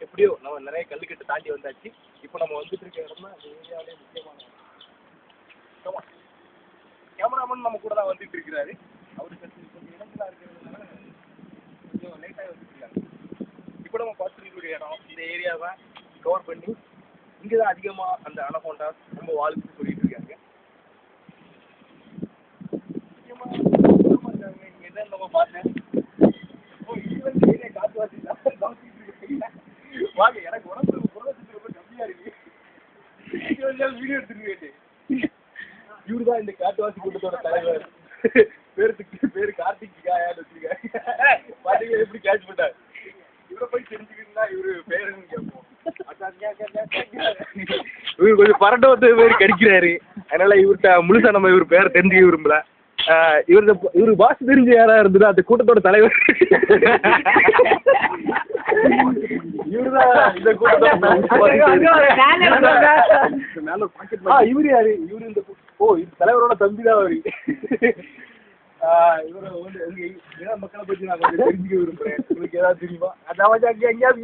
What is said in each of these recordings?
எப்படியோ நம்ம நிறைய கல்லுக்கட்டு தாண்டி வந்தாச்சு. இப்போ நம்ம வந்துட்டு இருக்க இடம்னா அந்த ஏரியாவிலே முக்கியமான கேமராமேன் நம்ம கூட தான் வந்துட்டு இருக்கிறாரு. அவரு கொஞ்சம் இடங்களா இருக்கிறதுனால கொஞ்சம் லேட்டாக வந்துட்டு இருக்காங்க. இப்போ நம்ம பார்த்துருக்கக்கூடிய இடம் இந்த ஏரியாவை கவர் பண்ணி இங்கே தான் அதிகமாக அந்த அனகோண்டா ரொம்ப வாழ்க்கை சொல்லிட்டு இருக்காங்க. இங்கே என்ன நம்ம பார்த்தேன், ஏரியா காட்டுவாசி வாங்க, எனக்கு உடம்பு பொருளாதாரத்துக்கு ரொம்ப கம்மியாக இருக்கு. வீடியோ எடுத்துருக்கேன். இவரு தான் இந்த காட்டுவாசி கூட்டத்தோட தலைவர். பேரு கார்த்திக் யாரு வச்சிருக்காரு. பாத்தீங்கன்னா எப்படி கேட்ச் பண்ணாரு. இவரை போய் தெரிஞ்சுக்கிட்டா இவரு பேருன்னு கேட்போம். இவரு கொஞ்சம் பரட்ட வந்து பேர் கடிக்கிறாரு. அதனால இவர்கிட்ட முழுசா நம்ம இவர் பேரை தெரிஞ்சுக்க விரும்பல. இவரு பாஸ் தெரிஞ்ச யாரா இருந்தது அந்த கூட்டத்தோட தலைவர். இவருதான் இந்த கூட்டத்தோட இவரு யாரு? இவரு இந்த இது தலைவரோட தம்பி தான் அவரு. இவரை வந்து உங்க மக்களை பத்தி நான் கொஞ்சம் தெரிஞ்சுக்க விரும்புறேன். உங்களுக்கு ஏதாவது தெரியுமா? அதாவது எங்கேயாவது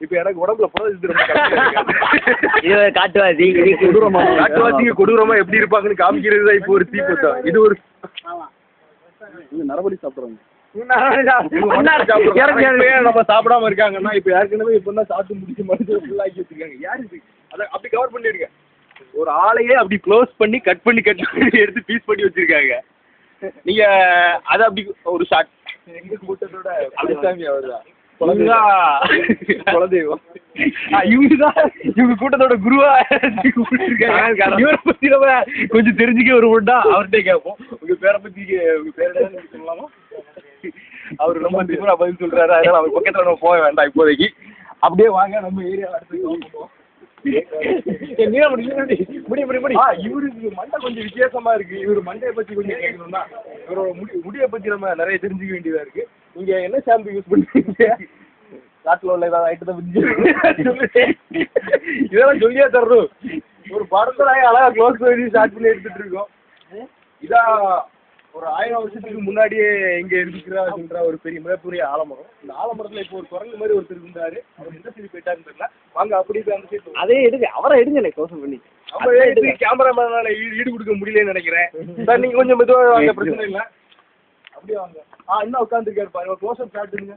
இப்ப எனக்கு உடம்புல காட்டுவாசிங்க கொடூரமா எப்படி இருப்பாங்கன்னு காமிக்கிறது தான் இப்போ ஒரு தீப்பத்தம். இது ஒரு நரபடி சாப்பிடுறாங்க. நம்ம சாப்பிடாம இருக்காங்கன்னா இப்ப ஏற்கனவே இப்ப சாப்பிட்டு முடிச்சு மருந்து ஃபுல்லா ஆக்கி வச்சிருக்காங்க. யாரு இது? அதை அப்படி கவர் பண்ணிடுங்க. ஒரு ஆளையே அப்படி க்ளோஸ் பண்ணி கட் பண்ணி எடுத்து பீஸ் பண்ணி வச்சிருக்காங்க. நீங்க அதை அப்படி ஒரு ஷாட் எங்க கூட்டத்தோட அபிசாமி அவர்தான் குலதெய்வம். இவங்க கூட்டத்தோட குருவா இவரை பத்தி நம்ம கொஞ்சம் தெரிஞ்சுக்க வருவோம்டா அவர்கிட்ட கேட்போம். உங்க பேரை பத்தி உங்க பேர் என்ன சொல்லலாமா? அவரு ரொம்ப திமுறா பதில் சொல்றாரு. அதனால அவர் பக்கத்துல நம்ம போக வேண்டாம் இப்போதைக்கு. அப்படியே வாங்க நம்ம ஏரியா அடுத்து. இவருக்கு மண்டை கொஞ்சம் வித்தியாசமா இருக்கு. இவரு மண்டையை பத்தி கொஞ்சம் கேட்கணும்னா இவரோட முடியை பத்தி நம்ம நிறைய தெரிஞ்சுக்க வேண்டியதா இருக்கு. நீங்க என்ன ஷாம்பு யூஸ் பண்ணுவீங்க? காட்டுல உள்ள ஏதாவது ஐட்டத்தை பத்தி இதெல்லாம் சொல்லியே தரணும். ஒரு படத்துல அழகா க்ளோஸ் பண்ணி ஸ்டார்ட் பண்ணி எடுத்துட்டு இருக்கோம். இதான் ஒரு 1000 வருஷத்துக்கு முன்னாடியே இங்க இருக்கிற ஒரு மிகப்பெரிய ஆலமரம். இந்த ஆலமரத்துல இப்போ ஒரு குரங்கு மாதிரி ஒருத்தர் இருந்தாரு. அவர் எந்த சைடு போயிட்டாருன்னு தெரியல. வாங்க அப்படி போய் அந்த சைடு அதே எடுங்க, அவரை எடுங்க க்ளோஸ் பண்ணி. நம்ம கேமராமேனால ஈடு கொடுக்க முடியலன்னு நினைக்கிறேன். சார் நீங்க கொஞ்சம் மெதுவாக வாங்க, பிரச்சனை இல்லை. அப்படியே வாங்க. இன்னும் உட்காந்துருக்காரு பாருங்க. க்ளோஸ் அப் காட்டுங்க.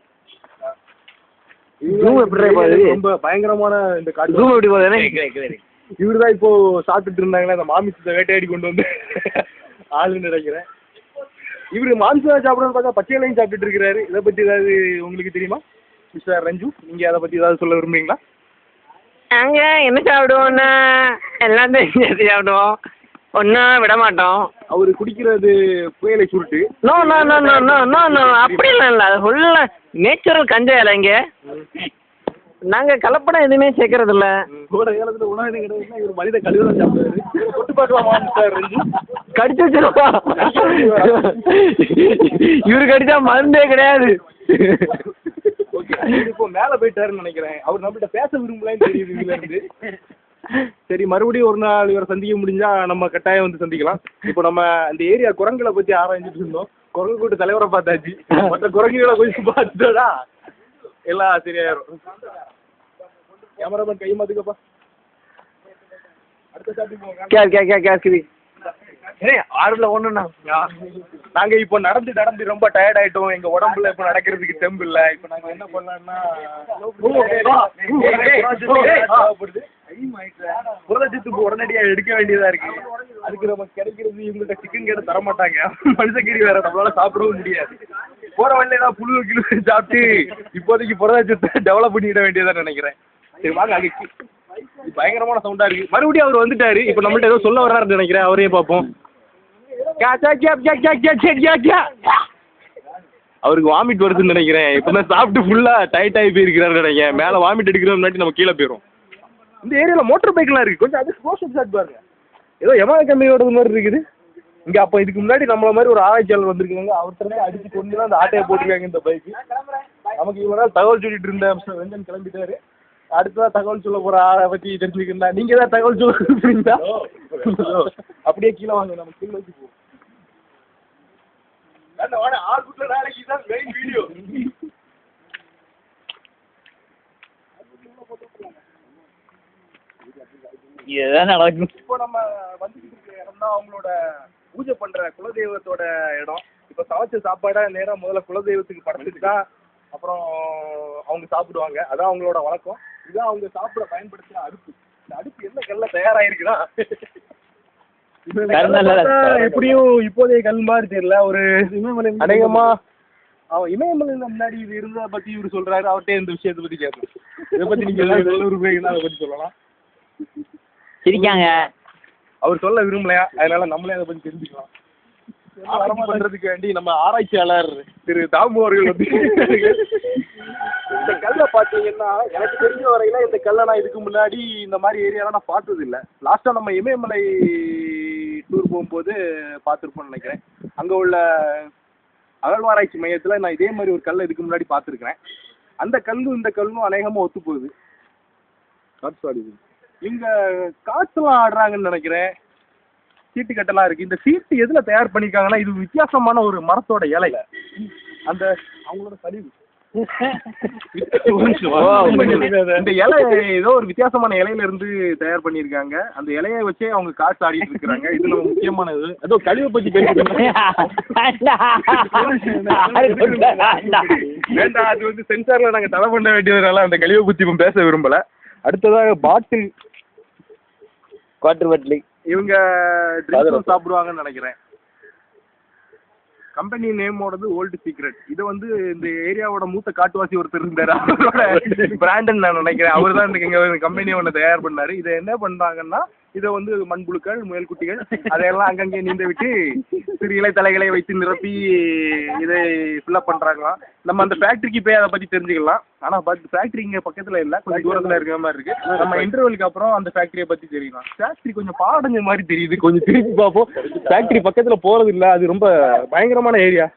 ரொம்ப பயங்கரமான இந்த காட்டு. இவருதான் இப்போ சாப்பிட்டுட்டு இருந்தாங்களே அந்த மாமிசத்தை வேட்டையாடி கொண்டு வந்து ஆளுன்னு நினைக்கிறேன். இவரு மாமிசம் சாப்பிடணும்னு பார்த்தா பச்சையிலையும் சாப்பிட்டுட்டு இருக்கிறாரு. இதை பத்தி ஏதாவது உங்களுக்கு தெரியுமா மிஸ்டர் ரஞ்சு? நீங்க அதை பத்தி ஏதாவது சொல்ல விரும்புறீங்களா? நாங்க என்ன சாப்பிடுவோம்னா எல்லாம் சாப்பிடுவோம், ஒன்றும் விட மாட்டோம். அவரு குடிக்கிறது புயலை சுருட்டு. No no no no no no no அப்படிலாம் இல்லை. அது ஃபுல்லாக நேச்சுரல் கஞ்சா இல்லை. இங்கே நாங்கள் கலப்படம் எதுவுமே சேர்க்கறது இல்லை. கூட காலத்தில் உணவு கிடையாதுன்னா இவர் மனித கழிவுதான் சாப்பிடுவாரு. கொட்டு பார்க்கலாமா மிஸ்டர் ரஞ்சு? கடிச்சு வச்சிருவா. இவரு கடிச்சா மருந்தே கிடையாது. இப்போ மேலே போயிட்டாருன்னு நினைக்கிறேன். அவர் நம்மகிட்ட பேச விரும்பலான்னு தெரியுது இதுல இருந்து. சரி, மறுபடியும் ஒரு நாள் இவரை சந்திக்க முடிஞ்சா நம்ம கட்டாயம் வந்து சந்திக்கலாம். இப்போ நம்ம அந்த ஏரியா குரங்குகளை பத்தி ஆராய்ஞ்சிட்டு இருந்தோம். குரங்கு கூட்டு தலைவரை பார்த்தாச்சு. மற்ற குரங்குகளை கொஞ்சம் பார்த்துட்டா எல்லாம் சரியாயிரும். கேமராமேன் கை மாத்துக்கப்பா. அடுத்த சாப்பிட்டு போங்க. ஆறுல ஒண்ணுண்ணா. நாங்க இப்போ நடந்து ரொம்ப டயர்ட் ஆயிட்டோம். எங்க உடம்புல இப்ப நடக்கிறதுக்கு தெம்பு இல்ல. இப்ப நாங்க என்ன பண்ணலாம்னா புரதச்சத்து உடனடியா எடுக்க வேண்டியதா இருக்கு. அதுக்கு நமக்கு கிடைக்கிறது இவங்கள்ட்ட சிக்கன் கேட்ட தர மாட்டாங்க. மனுஷக்கறி வேற நம்மளால சாப்பிடவும் முடியாது. போற வழியில ஏதாவது புழு கிலோ சாப்பிட்டு இப்போதைக்கு புரதச்சத்தை டெவலப் பண்ணிட வேண்டியதான் நினைக்கிறேன். சரி வாங்க. அங்கே பயங்கரமான சவுண்டா இருக்கு. மறுபடியும் அவர் வந்துட்டாரு. இப்ப நம்மள்ட்ட ஏதோ சொல்ல வர்றாருன்னு நினைக்கிறேன். அவரே பார்ப்போம். அவருக்கு வாமிட் வருதுன்னு நினைக்கிறேன். இப்பதான் சாப்பிட்டு ஃபுல்லா டைட் ஆகி போயிருக்கிறாரு நினைக்கிறேன். மேல வாமிட் எடுக்கிறது முன்னாடி நம்ம கீழே போயிடும். இந்த ஏரியால மோட்டர் பைக்லாம் இருக்கு. கொஞ்சம் அது க்ளோஸ் ஷாட் பாருங்க. ஏதோ எமா கம்பெனியோட மாதிரி இருக்குது இங்க. அப்ப இதுக்கு முன்னாடி நம்மள மாதிரி ஒரு ஆராய்ச்சியாளர் வந்திருக்காங்க. அவர்கிட்ட அடிச்சு கொண்டு தான் அந்த ஆட்டையை போட்டுருக்காங்க இந்த பைக்கு. நமக்கு இவ்வளவு நாள் தகவல் சொல்லிட்டு இருந்த வெஞ்சன் கிளம்பிட்டாரு. அடுத்ததான் தகவல் சொல்ல போற ஆளை பத்தி தெரிஞ்சுக்கிறா. நீங்க ஏதாவது தகவல் சொல்லுறீங்களா? அப்படியே கீழே வாங்க. நம்ம கீழே வச்சு போவோம். நாளைக்கு தான் மெயின் வீடியோ. இதுதான் நடக்கும். இப்போ நம்ம வந்துட்டு இருக்க இடம் தான் அவங்களோட பூஜை பண்ற குலதெய்வத்தோட இடம். இப்போ சமைச்ச சாப்பாடை நேரம் முதல்ல குலதெய்வத்துக்கு படைச்சிட்டு தான் அப்புறம் அவங்க சாப்பிடுவாங்க. அதான் அவங்களோட வழக்கம். இதான் அவங்க சாப்பிட பயன்படுத்துற அடுப்பு. இந்த அடுப்பு என்ன கல்ல தயாராயிருக்குன்னா எப்படியும் இப்போதைய கல் மாதிரி தெரியல. ஒரு அநேகமா அவன் இமயமலையில முன்னாடி இது இருந்ததை பத்தி இவரு சொல்றாரு. அவர்கிட்ட இந்த விஷயத்தை பத்தி கேட்கணும். இதை பத்தி நீங்க எல்லாம் அதை பத்தி சொல்லலாம். சிரிக்காங்க. அவர் சொல்ல விரும்பலையா, அதனால நம்மளே அதை பத்தி தெரிஞ்சுக்கலாம். பண்றதுக்கு வேண்டி நம்ம ஆராய்ச்சியாளர் திரு தாமு அவர்கள் வந்து இந்த கல்லை பார்த்தீங்கன்னா எனக்கு தெரிஞ்ச வரையில இந்த கல்லை நான் இதுக்கு முன்னாடி இந்த மாதிரி ஏரியாலாம் நான் பார்த்தது இல்லை. லாஸ்டா நம்ம இமயமலை டூர் போகும்போது பார்த்துருப்போம்னு நினைக்கிறேன். அங்க உள்ள அகழ்வாராய்ச்சி மையத்துல நான் இதே மாதிரி ஒரு கல்லை இதுக்கு முன்னாடி பார்த்துருக்கிறேன். அந்த கல்லும் இந்த கல்லும் அநேகமா ஒத்து போகுது. இங்க காற்றுலாம் ஆடுறாங்கன்னு நினைக்கிறேன். சீட்டு கட்டெல்லாம் இருக்கு. இந்த சீட்டு எதுல தயார் பண்ணிருக்காங்கன்னா இது வித்தியாசமான ஒரு மரத்தோட இலையில அந்த அவங்களோட கழிவு இந்த இலை ஏதோ ஒரு வித்தியாசமான இலையில இருந்து தயார் பண்ணிருக்காங்க. அந்த இலையை வச்சே அவங்க காசு ஆடிட்டு இருக்கிறாங்க. இது நம்ம முக்கியமானது. ஏதோ கழிவை பத்தி பேசிட்டு வேண்டாம், அது வந்து சென்சார்ல நாங்க தடை பண்ண வேண்டியதுனால அந்த கழிவை பத்தி இப்ப பேச விரும்பல. அடுத்ததாக பாட்டில் குவாட்டர் பாட்டில் இவங்க ட்ரிங்க்ஸும் சாப்பிடுவாங்கன்னு நினைக்கிறேன். கம்பெனி நேமோடது ஓல்டு சீக்ரெட். இதை வந்து இந்த ஏரியாவோட மூத்த காட்டுவாசி ஒருத்தர் இருந்தாரு. அவரோட பிராண்டன் நான் நினைக்கிறேன். அவர் தான் எங்க கம்பெனியை ஒன்று தயார் பண்ணாரு. இதை என்ன பண்றாங்கன்னா இதை வந்து மண்புழுக்கள் முயல் குட்டிகள் அதையெல்லாம் அங்கங்கே நீந்த விட்டு சிறு இலை தலைகளை வைத்து நிரப்பி இதை ஃபில்அப் பண்றாங்களாம். நம்ம அந்த ஃபேக்டரிக்கு போய் அதை பத்தி தெரிஞ்சுக்கலாம். ஆனா பட் ஃபேக்டரி இங்க பக்கத்துல இல்ல, கொஞ்சம் தூரத்துல இருக்கிற மாதிரி இருக்கு. நம்ம இன்டர்வலுக்கு அப்புறம் அந்த ஃபேக்டரியை பத்தி தெரியும். ஃபேக்டரி கொஞ்சம் பாடஞ்ச மாதிரி தெரியுது. கொஞ்சம் திருப்பி பார்ப்போம். ஃபேக்டரி பக்கத்துல போறது இல்ல. அது ரொம்ப பயங்கரமான ஏரியா.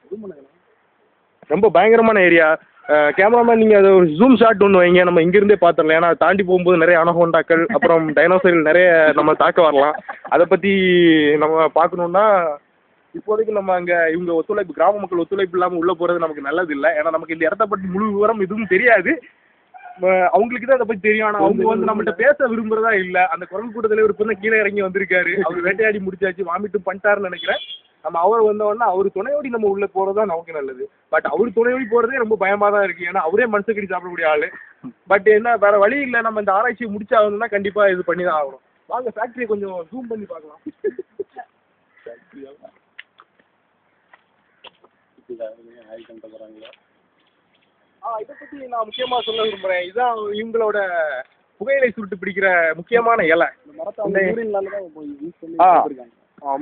ரொம்ப பயங்கரமான ஏரியா. கேமராமேன் நீங்கள் அதை ஒரு ஜூம் ஷாட் ஒன்று வைங்க. நம்ம இங்கிருந்தே பார்த்துடலாம். ஏன்னா தாண்டி போகும்போது நிறைய அனகோண்டாக்கள் அப்புறம் டைனோசர்கள் நிறைய நம்ம தாக்க வரலாம். அதை பற்றி நம்ம பார்க்கணுன்னா இப்போதைக்கு நம்ம அங்கே இவங்க ஒத்துழைப்பு, கிராம மக்கள் ஒத்துழைப்பு இல்லாமல் உள்ளே போகிறது நமக்கு நல்லது இல்லை. ஏன்னா நமக்கு இந்த இடத்த பற்றி முழு விவரம் எதுவும் தெரியாது. அவங்களுக்கு தான் அதை பற்றி தெரியும். ஆனால் அவங்க வந்து நம்மள்கிட்ட பேச விரும்புகிறதா இல்லை. அந்த குரல் கூட்டத்தில் ஒரு பொண்ணு கீழே இறங்கி வந்திருக்காரு. அவர் வேட்டையாடி முடிச்சாச்சு, வாமிட்டும் பண்ணிட்டாருன்னு நினைக்கிறேன். நம்ம அவர் வந்தோன்னா அவர் துணையோடி நம்ம உள்ளே போகிறது தான் நமக்கு நல்லது. பட் அவர் துணையோடி போகிறதே ரொம்ப பயமாக தான் இருக்குது. ஏன்னா அவரே மனுஷக்கடி சாப்பிடக்கூடிய ஆள். பட் என்ன வேறு வழி இல்லை. நம்ம இந்த ஆராய்ச்சியை முடிச்சாகணும்னா கண்டிப்பாக இது பண்ணி தான் ஆகணும். வாங்க ஃபேக்ட்ரியை கொஞ்சம் ஜூம் பண்ணி பார்க்கலாம். இதை பற்றி நான் முக்கியமாக சொல்ல விரும்புகிறேன். இதுதான் இவங்களோட புகையிலை சுருட்டு பிடிக்கிற முக்கியமான இலை.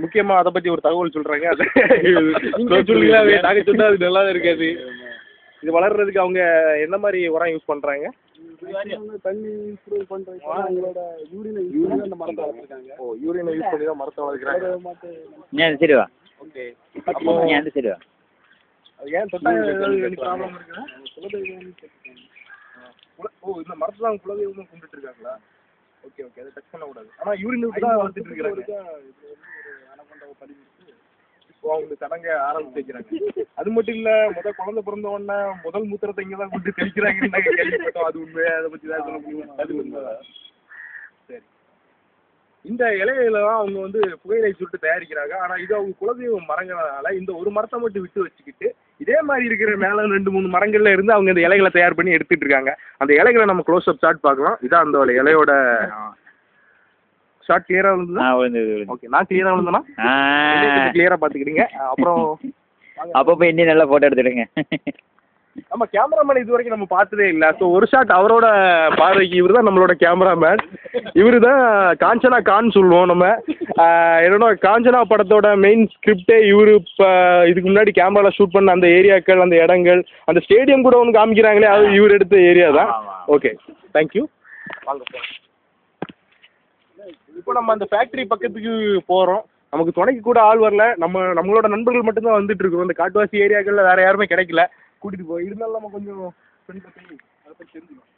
முக்கியமாக அதை பற்றி ஒரு தகவல் சொல்கிறாங்க. அது நீங்கள் சொல்லுங்களா? நாங்கள் சொன்னால் அது நல்லா இருக்காது. இது வளர்றதுக்கு அவங்க என்ன மாதிரி உரம் யூஸ் பண்ணுறாங்க? தண்ணி பண்ணுறாங்க. அவங்களோட யூரினை யூஸ் பண்ணி தான் மரத்தை வளர்க்குறாங்க. சரி வா. ஓகே. அப்போ சரி வா. அது ஏன் தொட்டா ப்ராப்ளம் இருக்குதா? இந்த மரத்தை தான் குலதெய்வம் கும்பிட்டு இருக்காங்களா? ஓகே ஓகே, அதை டச் பண்ணக்கூடாது. ஆனால் யூரின் விட்டு தான் வளர்த்துட்டு இருக்கிறாங்க. இப்போ அவங்க சடங்கை ஆரம்பிச்சு வைக்கிறாங்க. அது மட்டும் இல்லை, குழந்தை பிறந்த உடனே முதல் மூத்திரத்தை இங்கே தான் கொண்டு தெளிக்கிறாங்கன்னு நாங்கள் கேள்விப்பட்டோம். அது உண்மையா? அதை பற்றி தான் சொல்ல முடியும். அது உண்மைதான். சரி, இந்த இலையில தான் அவங்க வந்து புகையிலை சுட்டு தயாரிக்கிறாங்க. ஆனால் இது அவங்க குலதெய்வம் மரங்களால இந்த ஒரு மரத்தை மட்டும் விட்டு வச்சுக்கிட்டு இதே மாதிரி இருக்கிற மேலே 2-3 மரங்கள்ல இருந்து அவங்க இந்த இலைகளை தயார் பண்ணி எடுத்துட்டு இருக்காங்க. அந்த இலைகளை நம்ம க்ளோஸ் அப் ஷாட் பார்க்கலாம். இதான் அந்த இலையோட ஷார்ட் கிளியரா இருந்தது. ஓகே, நான் கிளியரா இருந்தேன்னா கிளியரா பாத்துக்கிட்டீங்க. அப்புறம் அப்பப்போ இன்னும் நல்லா போட்டோ எடுத்துடுங்க. நம்ம கேமராமேன் இது வரைக்கும் நம்ம பார்த்ததே இல்லை. ஸோ ஒரு ஷாட் அவரோட பார்வைக்கு இவர் தான் நம்மளோட கேமராமேன். இவர் தான் காஞ்சனா கான் சொல்லுவோம் நம்ம. என்னோட காஞ்சனா படத்தோட மெயின் ஸ்கிரிப்டே இவர். இப்போ இதுக்கு முன்னாடி கேமராவில் ஷூட் பண்ண அந்த ஏரியாக்கள், அந்த இடங்கள், அந்த ஸ்டேடியம் கூட ஒன்று காமிக்கிறாங்களே, அது இவர் எடுத்த ஏரியா தான். Okay, thank you. வாங்க போகிறோம். இப்போ நம்ம அந்த ஃபேக்ட்ரி பக்கத்துக்கு போகிறோம். நமக்கு துணைக்கு கூட ஆள் வரல. நம்மளோட நண்பர்கள் மட்டும்தான் வந்துட்டு இருக்கிறோம். இந்த காட்டுவாசி ஏரியாக்களில் வேறு யாருமே கிடைக்கல கூட்டிகிட்டு போய். இருந்தாலும் நம்ம கொஞ்சம் ஃப்ரெண்ட் பற்றி அதை பற்றி தெரிஞ்சுக்கணும்.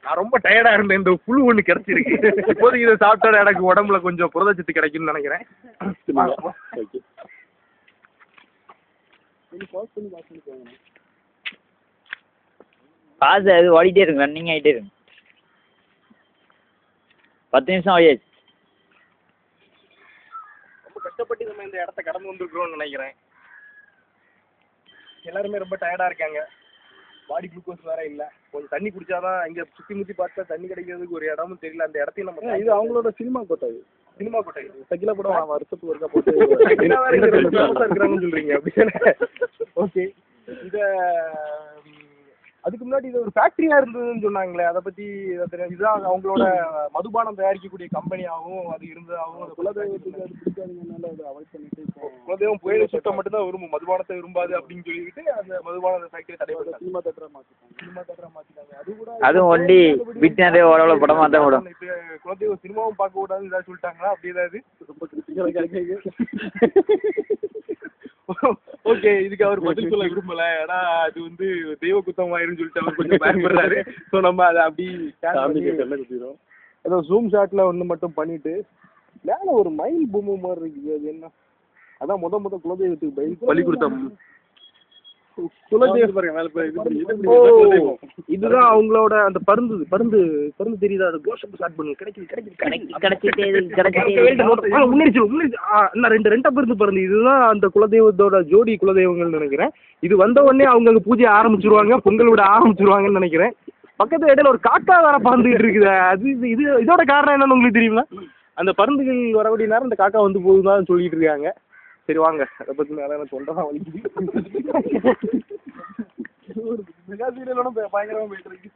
நான் ரொம்ப டயர்டாக இருந்தேன். இந்த புழு ஒன்று கிடச்சிருக்கு. இப்போதைக்கு இதை சாப்பிட்டா எனக்கு உடம்புல கொஞ்சம் புரதச்சத்து கிடைக்கும்னு நினைக்கிறேன். பாஸ் அது ஓடிட்டே இருக்கும், ரன்னிங் ஆகிட்டே இருக்கும். 10 நிமிஷம் ஓடியாச்சு. ரொம்ப கஷ்டப்பட்டு நம்ம இந்த இடத்த கடந்து வந்திருக்கிறோம்னு நினைக்கிறேன். எல்லாருமே ரொம்ப டயர்டாக இருக்காங்க. பாடி குளுக்கோஸ் வேற இல்லை. கொஞ்சம் தண்ணி குடிச்சாதான் இங்கே சுற்றி முற்றி பார்த்தா தண்ணி கிடைக்கிறதுக்கு ஒரு இடமும் தெரியல. அந்த இடத்தையும் நம்ம இது அவங்களோட சினிமா கோட்டை. சினிமா கோட்டை சகிலா படம் வருஷத்துக்கு ஒருக்கா போட்டு இருக்கிறாங்கன்னு சொல்றீங்க அப்படித்தானே? ஓகே. இதை அதுக்கு முன்னாடி இது ஒரு ஃபேக்டரியா இருந்ததுன்னு சொன்னாங்களே, அதை பத்தி இதுதான் அவங்களோட மதுபானம் தயாரிக்கக்கூடிய கம்பெனியாகவும் அது இருந்ததாகவும். அந்த குலதெய்வத்துக்கு அது பிடிக்காதனால அதை அவாய்ட் பண்ணிட்டு இப்போ குலதெய்வம் புயலை சுத்தம் மட்டும்தான் விரும்பும், மதுபானத்தை விரும்பாது அப்படின்னு சொல்லிட்டு அந்த மதுபான ஃபேக்டரி தடைபடுற சினிமா தேட்டரா மாத்திட்டாங்க. அது கூட அதுவும் ஒண்டி வீட்டு நிறைய ஓரளவு படமாக தான் விடும். குலதெய்வம் சினிமாவும் பார்க்க கூடாதுன்னு ஏதாவது சொல்லிட்டாங்களா? அப்படி ஏதாவது ரொம்ப கிரிட்டிக்கலாக ஓகே. இதுக்கு அவர் பதில் சொல்ல விரும்பல. ஏன்னா அது வந்து தெய்வ குத்தம் ஆயிருன்னு சொல்லிட்டு அவர் கொஞ்சம் பயப்படுறாரு. ஸோ நம்ம அதை அப்படி குத்திடும். ஏதோ ஜூம் ஷாட்ல ஒன்று மட்டும் பண்ணிட்டு மேலே ஒரு மயில் பூமி மாதிரி இருக்குது. அது என்ன? அதான் முத குலதெய்வத்துக்கு பலி கொடுத்தோம். இதுதான் அவங்களோட அந்த பருந்து தெரியுதா? அது கோஷம் ஸ்டார்ட் ரெண்டா பருந்து. இதுதான் அந்த குலதெய்வத்தோட ஜோடி குலதெய்வங்கள் நினைக்கிறேன். இது வந்த உடனே அவங்க அங்க பூஜை ஆரம்பிச்சிருவாங்க, பொங்கல் விட ஆரம்பிச்சிருவாங்கன்னு நினைக்கிறேன். பக்கத்து இடையில ஒரு காக்கா வேற பறந்துகிட்டு இருக்குது. அது இதோட காரணம் என்னன்னு உங்களுக்கு தெரியுமா? அந்த பருந்துகள் வரக்கூடிய நேரம் இந்த காக்கா வந்து போகுதுதான் சொல்லிட்டு இருக்காங்க. சரி வாங்க, அதை பத்தி மேலே தொண்டதான் வலிக்குது. பயங்கரமா போயிட்டு இருக்கு.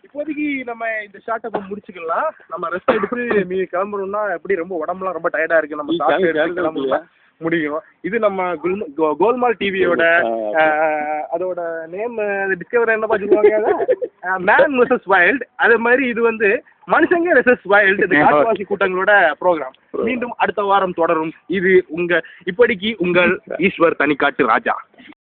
இப்போதைக்கு நம்ம இந்த ஷார்ட் அப்ப முடிச்சுக்கலாம். நம்ம ரெஸ்ட் எடுத்து கிளம்புறோம்னா எப்படி ரொம்ப உடம்புலாம் ரொம்ப டயர்டா இருக்கு. நம்ம முடிக்கணும். இது நம்ம கோல்மால் டிவியோட அதோட நேம் டிஸ்கவர் என்ன பார்த்துக்குவாங்க, மேன் வெர்சஸ் வைல்ட். அதே மாதிரி இது வந்து மனுஷங்க வெர்சஸ் வைல்ட், இந்த காட்டுவாசி கூட்டங்களோட ப்ரோக்ராம் மீண்டும் அடுத்த வாரம் தொடரும். இது இப்படிக்கு உங்கள் ஈஸ்வர் தனிக்காட்டு ராஜா.